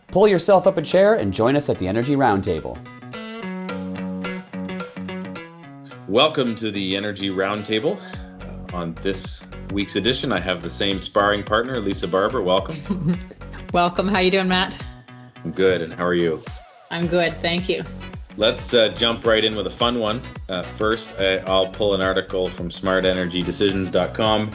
Pull yourself up a chair and join us at the Energy Roundtable. Welcome to the Energy Roundtable. On this week's edition, I have the same sparring partner, Lisa Barber. Welcome. Welcome. How you doing, Matt? I'm good, and how are you? I'm good, thank you. Let's jump right in with a fun one. First, I'll pull an article from smartenergydecisions.com.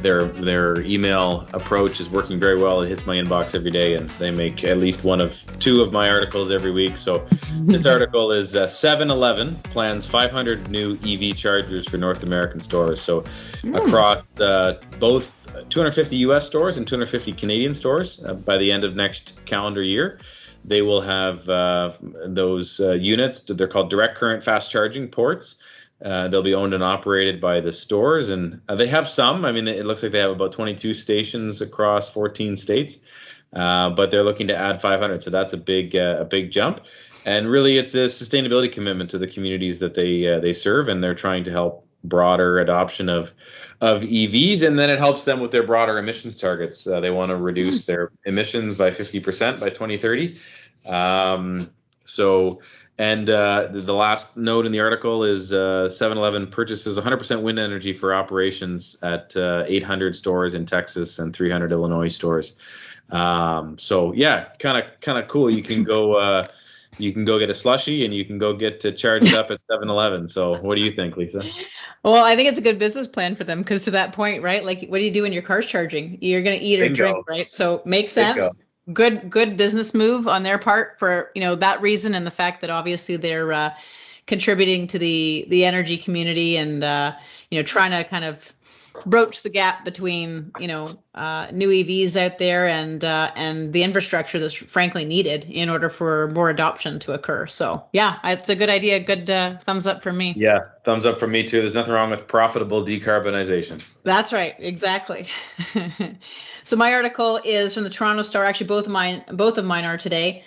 Their email approach is working very well. It hits my inbox every day, and they make at least one of two of my articles every week. So this article is 7-Eleven plans 500 new EV chargers for North American stores. So across both 250 US stores and 250 Canadian stores by the end of next calendar year. They will have those units. They're called direct current fast charging ports. They'll be owned and operated by the stores, and they have some. I mean, it looks like they have about 22 stations across 14 states, but they're looking to add 500. So that's a big jump, and really, it's a sustainability commitment to the communities that they serve, and they're trying to help broader adoption of EVs, and then it helps them with their broader emissions targets. They want to reduce their emissions by 50% by 2030. The last note in the article is 7-Eleven purchases 100% wind energy for operations at 800 stores in Texas and 300 Illinois stores. So yeah, kind of cool. You can go get a slushie and you can go get charged up at 7-Eleven. So what do you think, Lisa? Well, I think it's a good business plan for them because to that point, right? Like, what do you do when your car's charging? You're going to eat or drink, right? So makes sense. Good business move on their part for, that reason, and the fact that obviously they're contributing to the energy community and trying to kind of broach the gap between new EVs out there and the infrastructure that's frankly needed in order for more adoption to occur. So yeah, it's a good idea. Good thumbs up from me. Yeah, thumbs up from me too. There's nothing wrong with profitable decarbonization. That's right, exactly. So my article is from the Toronto Star. Actually, both of mine are today.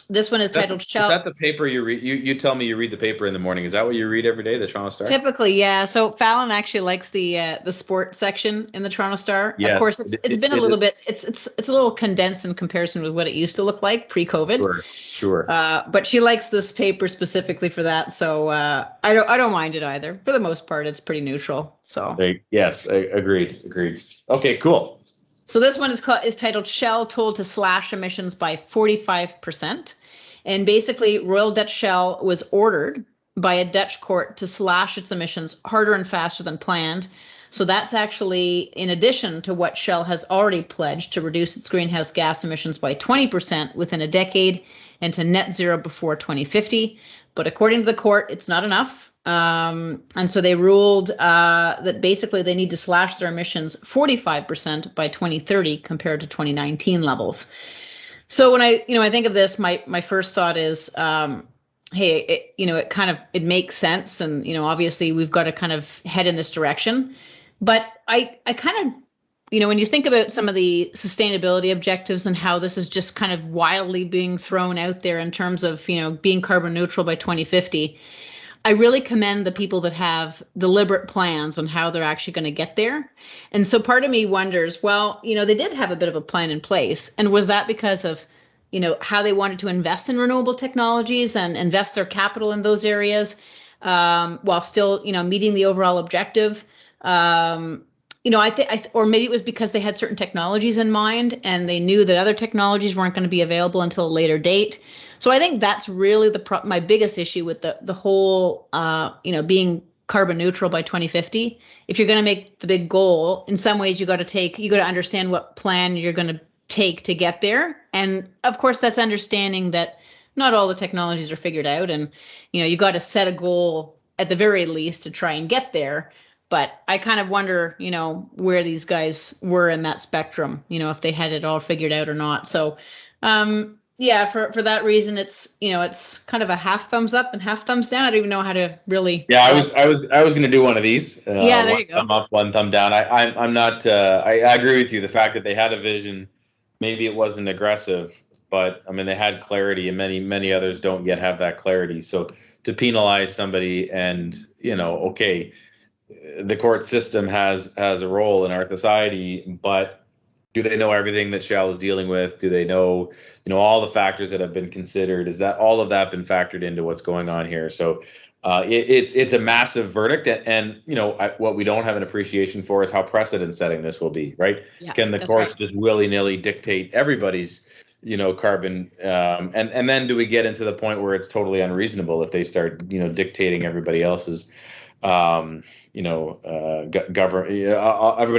This one is titled Shell. Is that the paper you read? You tell me you read the paper in the morning. Is that what you read every day, the Toronto Star? Typically, yeah. So Fallon actually likes the sport section in the Toronto Star. Yeah, of course, it's been a little bit. It's a little condensed in comparison with what it used to look like pre-COVID. Sure. But she likes this paper specifically for that. So I don't mind it either. For the most part, it's pretty neutral. So yes, agreed. Okay, cool. So this one is titled Shell told to slash emissions by 45%. And basically, Royal Dutch Shell was ordered by a Dutch court to slash its emissions harder and faster than planned. So that's actually in addition to what Shell has already pledged to reduce its greenhouse gas emissions by 20% within a decade and to net zero before 2050. But according to the court, it's not enough. And so they ruled that basically they need to slash their emissions 45% by 2030 compared to 2019 levels. So when I think of this, my first thought is, hey, it makes sense. And, obviously we've got to kind of head in this direction. But I kind of, when you think about some of the sustainability objectives and how this is just kind of wildly being thrown out there in terms of, being carbon neutral by 2050, I really commend the people that have deliberate plans on how they're actually going to get there. And so part of me wonders, well, they did have a bit of a plan in place. And was that because of, how they wanted to invest in renewable technologies and invest their capital in those areas while still, meeting the overall objective? I think, or maybe it was because they had certain technologies in mind and they knew that other technologies weren't going to be available until a later date. So I think that's really my biggest issue with the whole, being carbon neutral by 2050. If you're going to make the big goal, in some ways you got to understand what plan you're going to take to get there. And of course, that's understanding that not all the technologies are figured out. And, you got to set a goal at the very least to try and get there. But I kind of wonder, where these guys were in that spectrum, if they had it all figured out or not. So, yeah, for that reason, it's kind of a half thumbs up and half thumbs down. I don't even know how to really. Yeah, I was going to do one of these. Yeah, there you go. One thumb up, one thumb down. I'm not. I agree with you. The fact that they had a vision, maybe it wasn't aggressive, but I mean they had clarity, and many others don't yet have that clarity. So to penalize somebody, and okay, the court system has a role in our society, but Do they know everything that Shell is dealing with? Do they know, all the factors that have been considered? Is that all of that been factored into what's going on here? So it's a massive verdict, and what we don't have an appreciation for is how precedent setting this will be, right? Yeah, Can the that's courts right. just willy-nilly dictate everybody's carbon, and then do we get into the point where it's totally unreasonable if they start dictating everybody else's everybody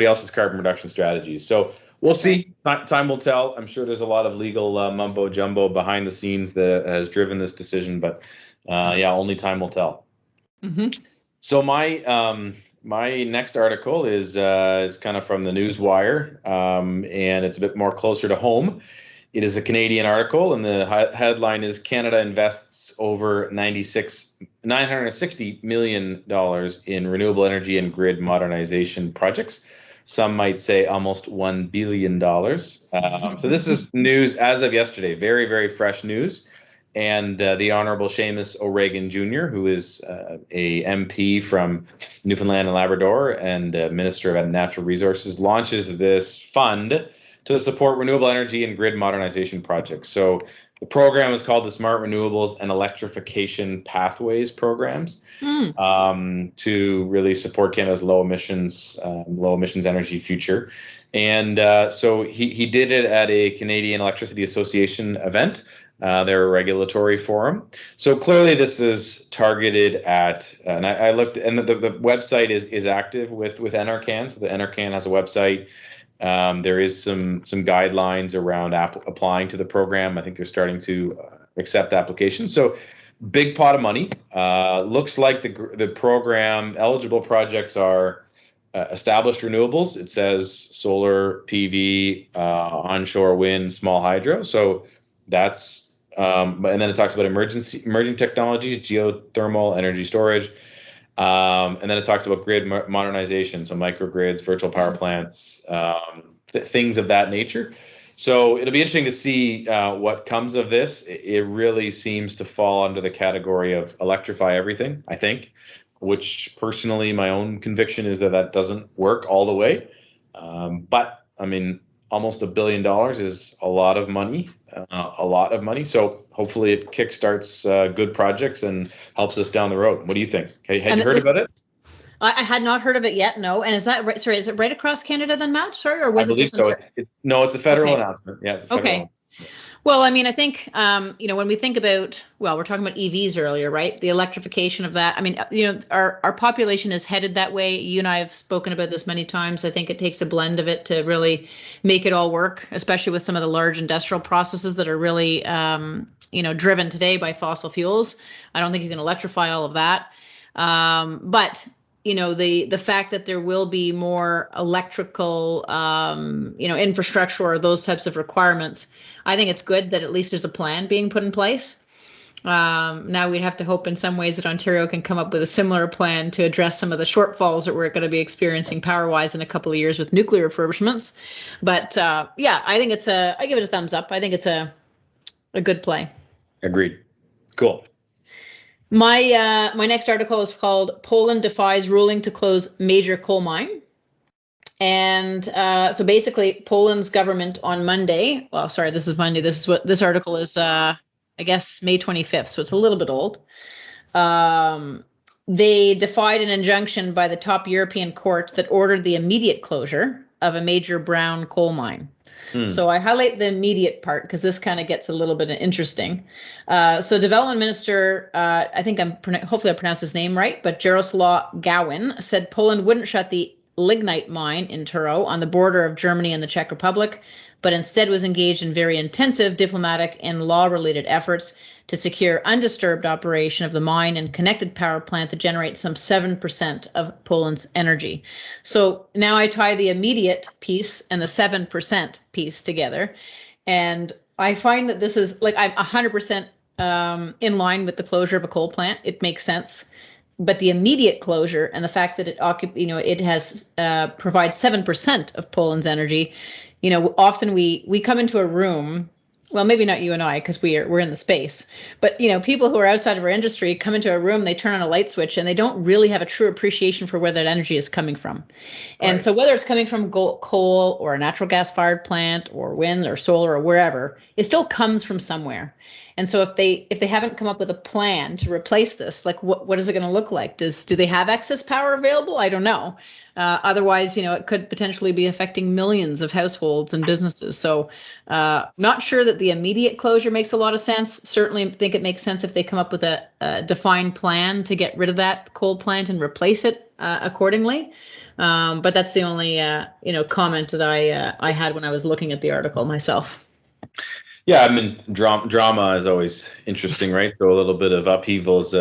else's carbon reduction strategies? So we'll That's right. see. Time will tell. I'm sure there's a lot of legal mumbo jumbo behind the scenes that has driven this decision, but yeah, only time will tell. Mm-hmm. So my next article is kind of from the Newswire, and it's a bit more closer to home. It is a Canadian article, and the headline is Canada invests over $960 million in renewable energy and grid modernization projects. Some might say almost $1 billion. So this is news as of yesterday, very, very fresh news. And the Honorable Seamus O'Regan Jr., who is a MP from Newfoundland and Labrador and Minister of Natural Resources, launches this fund to support renewable energy and grid modernization projects. So the program is called the Smart Renewables and Electrification Pathways Programs, to really support Canada's low emissions energy future. And so he did it at a Canadian Electricity Association event, their regulatory forum. So clearly this is targeted at, and I looked, and the website is active with NRCan. So the NRCan has a website. There is some guidelines around applying to the program. I think they're starting to accept applications. So big pot of money. Looks like the program eligible projects are established renewables. It says solar, PV, onshore wind, small hydro. So that's and then it talks about emerging technologies, geothermal, energy storage. And then it talks about grid modernization, so microgrids, virtual power plants, things of that nature. So it'll be interesting to see what comes of this. It really seems to fall under the category of electrify everything, I think, which personally my own conviction is that doesn't work all the way. But I mean, almost $1 billion is a lot of money. So hopefully it kickstarts good projects and helps us down the road. What do you think? Had you heard about it? I had not heard of it yet. No. And is that right? Sorry, is it right across Canada then, Matt? Sorry, or was I it believe just so. No, it's a federal Okay. announcement. Yeah, it's a federal announcement. Well, I mean, I think, when we think about, well, we're talking about EVs earlier, right? The electrification of that. I mean, our population is headed that way. You and I have spoken about this many times. I think it takes a blend of it to really make it all work, especially with some of the large industrial processes that are really, driven today by fossil fuels. I don't think you can electrify all of that. But the fact that there will be more electrical, infrastructure or those types of requirements, I think it's good that at least there's a plan being put in place. Now we'd have to hope in some ways that Ontario can come up with a similar plan to address some of the shortfalls that we're going to be experiencing power-wise in a couple of years with nuclear refurbishments. But yeah, I think I give it a thumbs up. I think it's a good play. Agreed. Cool. My next article is called Poland Defies Ruling to Close Major Coal Mine. And so basically Poland's government on Monday, well, sorry, this is Monday. This article is, I guess, May 25th. So it's a little bit old. They defied an injunction by the top European court that ordered the immediate closure of a major brown coal mine. So I highlight the immediate part because this kind of gets a little bit interesting. So Development Minister, I think hopefully I pronounced his name right, but Jaroslaw Gowin said Poland wouldn't shut the lignite mine in Turo on the border of Germany and the Czech Republic, but instead was engaged in very intensive diplomatic and law-related efforts to secure undisturbed operation of the mine and connected power plant to generate some 7% of Poland's energy. So now I tie the immediate piece and the 7% piece together. And I find that this is I'm 100% in line with the closure of a coal plant. It makes sense. But the immediate closure and the fact that it has provides 7% of Poland's energy, often we come into a room well, maybe not you and I, because we're in the space, but people who are outside of our industry come into a room, they turn on a light switch, and they don't really have a true appreciation for where that energy is coming from. And Right. so whether it's coming from coal or a natural gas fired plant or wind or solar or wherever, it still comes from somewhere. And so if they haven't come up with a plan to replace this, like what is it going to look like? Do they have excess power available? I don't know. Otherwise, it could potentially be affecting millions of households and businesses. So not sure that the immediate closure makes a lot of sense. Certainly think it makes sense if they come up with a defined plan to get rid of that coal plant and replace it accordingly. But that's the only comment that I had when I was looking at the article myself. Yeah, I mean, drama is always interesting, right? So a little bit of upheaval is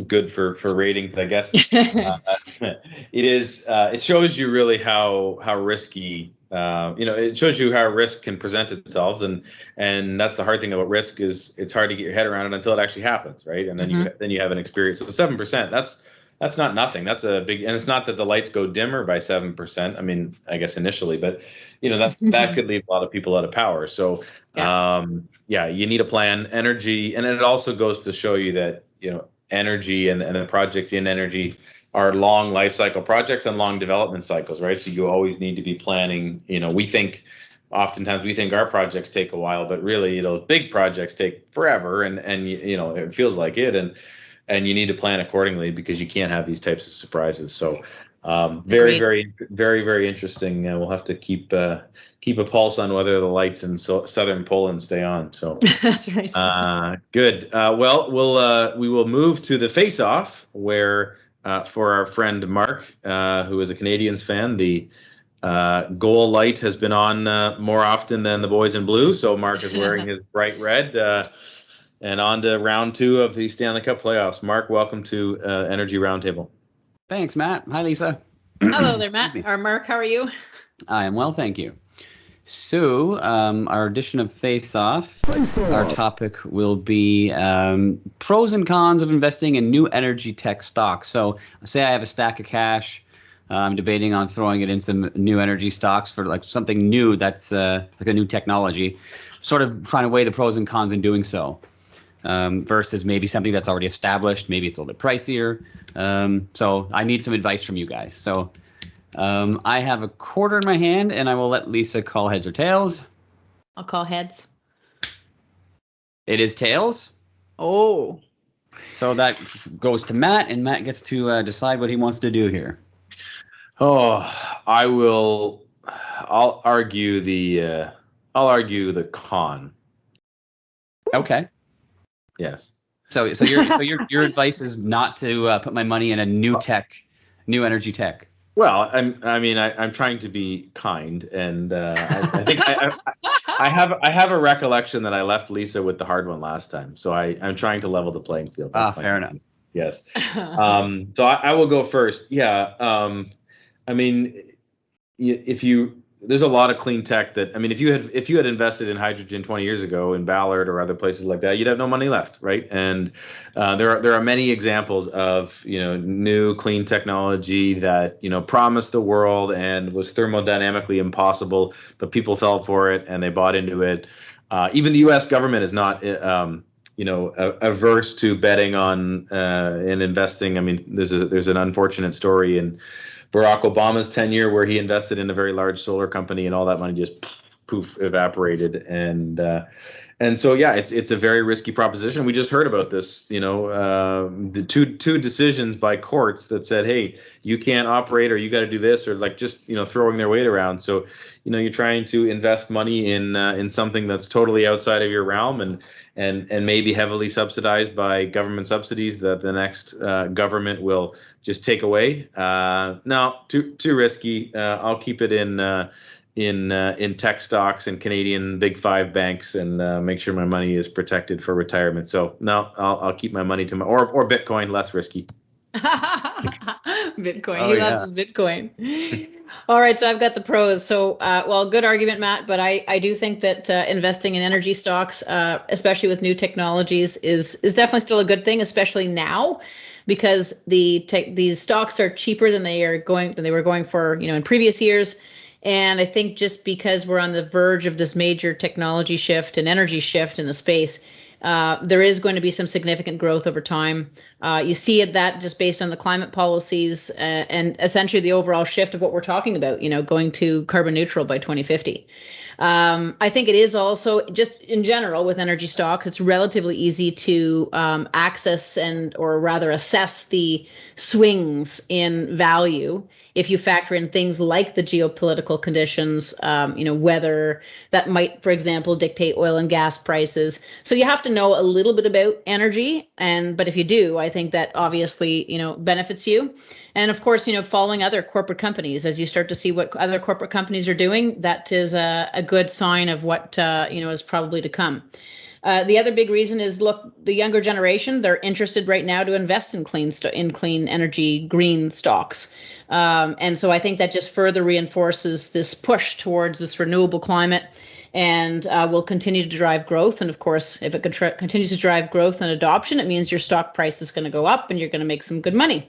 good for ratings, I guess. It is. It shows you really how risky. It shows you how risk can present itself, and that's the hard thing about risk is it's hard to get your head around it until it actually happens, right? And then you have an experience. So 7%, that's not nothing. That's a big, and it's not that the lights go dimmer by 7%. I mean, I guess initially, but that could leave a lot of people out of power. So you need a plan. Energy, and it also goes to show you that energy and the projects in energy are long life cycle projects and long development cycles, right? So you always need to be planning. Oftentimes we think our projects take a while, but really those big projects take forever, and it feels like it, and you need to plan accordingly because you can't have these types of surprises. So very, very, very, very interesting. We'll have to keep a pulse on whether the lights in southern Poland stay on. So that's right. Good. We will move to the face-off where for our friend Mark, who is a Canadiens fan, the goal light has been on more often than the boys in blue. So Mark is wearing his bright red. And on to round 2 of the Stanley Cup playoffs. Mark, welcome to Energy Roundtable. Thanks, Matt. Hi, Lisa. Hello there, Matt. Or Mark, how are you? I am well, thank you. So, our edition of Face Off, our topic will be pros and cons of investing in new energy tech stocks. So, say I have a stack of cash. I'm debating on throwing it in some new energy stocks for like something new that's like a new technology. Sort of trying to weigh the pros and cons in doing so. Versus maybe something that's already established. Maybe it's a little bit pricier. So I need some advice from you guys. So I have a quarter in my hand, and I will let Lisa call heads or tails. I'll call heads. It is tails. Oh. So that goes to Matt, and Matt gets to decide what he wants to do here. Oh, I'll argue the con. Okay. Yes. So your advice is not to put my money in a new energy tech. Well, I'm trying to be kind, and I think I have a recollection that I left Lisa with the hard one last time, so I'm trying to level the playing field. Fair enough. Yes. So I will go first. Yeah. There's a lot of clean tech that, if you had invested in hydrogen 20 years ago in Ballard or other places like that, you'd have no money left, right? And there are many examples of new clean technology that promised the world and was thermodynamically impossible, but people fell for it and they bought into it. Even the U.S. government is not averse to betting on and investing. There's an unfortunate story in Barack Obama's tenure where he invested in a very large solar company and all that money just poof evaporated. And so, yeah, it's a very risky proposition. We just heard about this, the two decisions by courts that said, hey, you can't operate or you got to do this, or like just, throwing their weight around. So, you're trying to invest money in something that's totally outside of your realm and maybe heavily subsidized by government subsidies that the next government will just take away. No, too risky. I'll keep it in tech stocks and Canadian Big Five banks and make sure my money is protected for retirement. So no, I'll keep my money to or Bitcoin, less risky. Bitcoin. He loves his Bitcoin. All right, so I've got the pros. So, good argument, Matt. But I do think that investing in energy stocks, especially with new technologies, is definitely still a good thing, especially now, because these stocks are cheaper than they were going for, in previous years. And I think just because we're on the verge of this major technology shift and energy shift in the space, there is going to be some significant growth over time. You see that just based on the climate policies and essentially the overall shift of what we're talking about, going to carbon neutral by 2050. I think it is also just in general with energy stocks, it's relatively easy to access or rather assess the swings in value if you factor in things like the geopolitical conditions, weather that might, for example, dictate oil and gas prices. So you have to know a little bit about energy, but if you do, I think that obviously, benefits you. And of course, following other corporate companies as you start to see what other corporate companies are doing, that is a good sign of what, is probably to come. The other big reason is, look, the younger generation, they're interested right now to invest in clean energy, green stocks. And so I think that just further reinforces this push towards this renewable climate and will continue to drive growth. And of course, if it continues to drive growth and adoption, it means your stock price is going to go up and you're going to make some good money.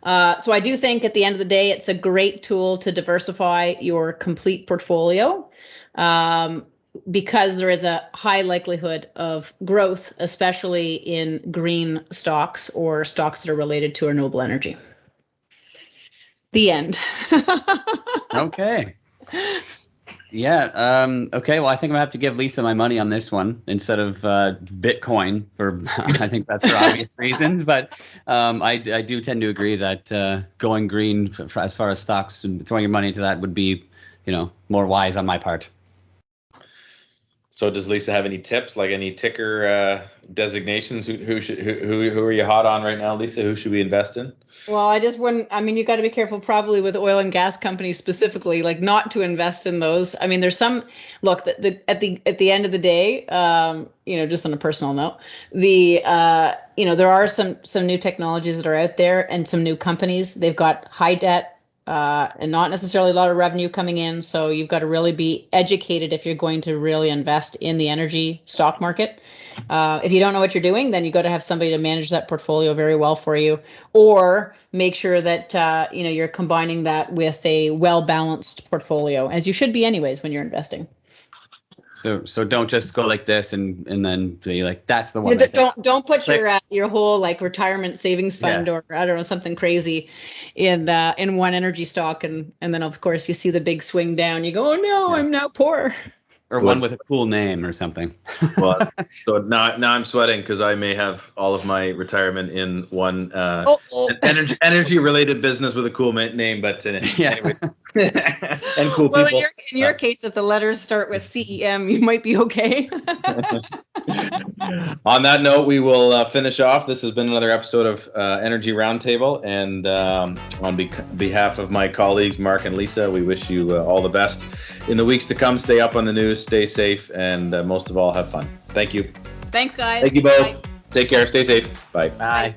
So I do think at the end of the day, it's a great tool to diversify your complete portfolio because there is a high likelihood of growth, especially in green stocks or stocks that are related to renewable energy. The end. Okay. Yeah. Okay. Well, I think I'm gonna have to give Lisa my money on this one instead of Bitcoin for I think that's for obvious reasons. But I do tend to agree that going green as far as stocks and throwing your money into that would be, more wise on my part. So does Lisa have any tips, like any ticker designations? Who are you hot on right now, Lisa? Who should we invest in? Well, I just wouldn't. I mean, you got to be careful, probably with oil and gas companies specifically, like not to invest in those. I mean, there's some look at the end of the day, just on a personal note, there are some new technologies that are out there and some new companies. They've got high debt and not necessarily a lot of revenue coming in. So you've got to really be educated if you're going to really invest in the energy stock market. If you don't know what you're doing, then you got to have somebody to manage that portfolio very well for you, or make sure that you're combining that with a well-balanced portfolio, as you should be anyways when you're investing. So don't just go like this and then be like, that's the one. Don't put your whole like retirement savings fund or I don't know, something crazy in one energy stock and then of course you see the big swing down. You go, oh no, I'm now poor. Or one with a cool name or something. Well, so now I'm sweating because I may have all of my retirement in one energy related business with a cool name. But anyway, and cool well, people. In your case, if the letters start with CEM, you might be okay. On that note, we will finish off. This has been another episode of Energy Roundtable, and on behalf of my colleagues Mark and Lisa, we wish you all the best in the weeks to come. Stay up on the news, stay safe, and most of all, have fun. Thank you. Thanks, guys. Thank you both. Bye. Take care. Stay safe. Bye. Bye.